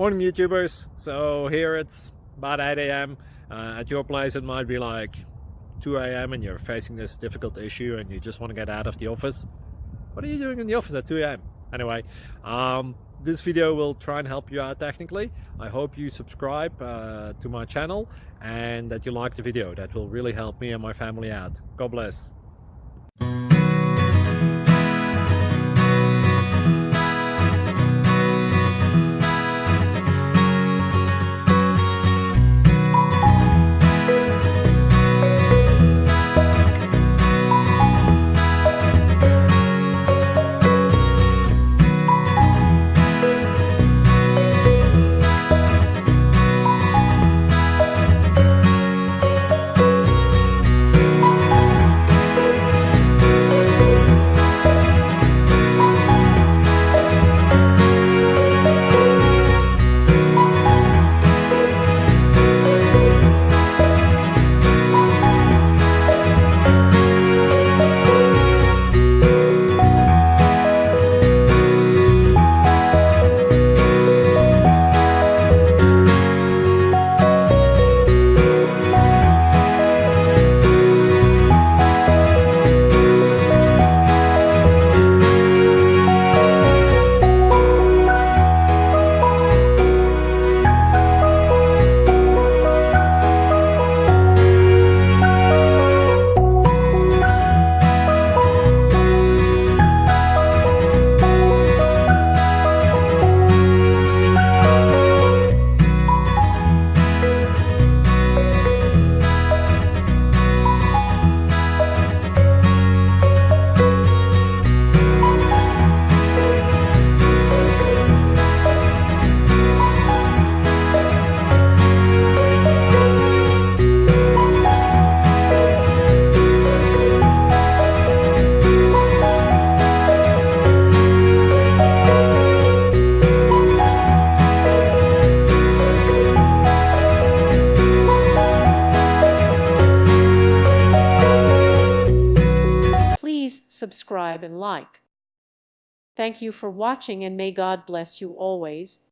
Morning YouTubers. So here it's about 8 a.m. At your place it might be like 2 a.m. and you're facing this difficult issue and you just want to get out of the office. What are you doing in the office at 2 a.m.? Anyway, this video will try and help you out technically. I hope you subscribe to my channel and that you like the video. That will really help me and my family out. God bless. Subscribe and like. Thank you for watching and may God bless you always.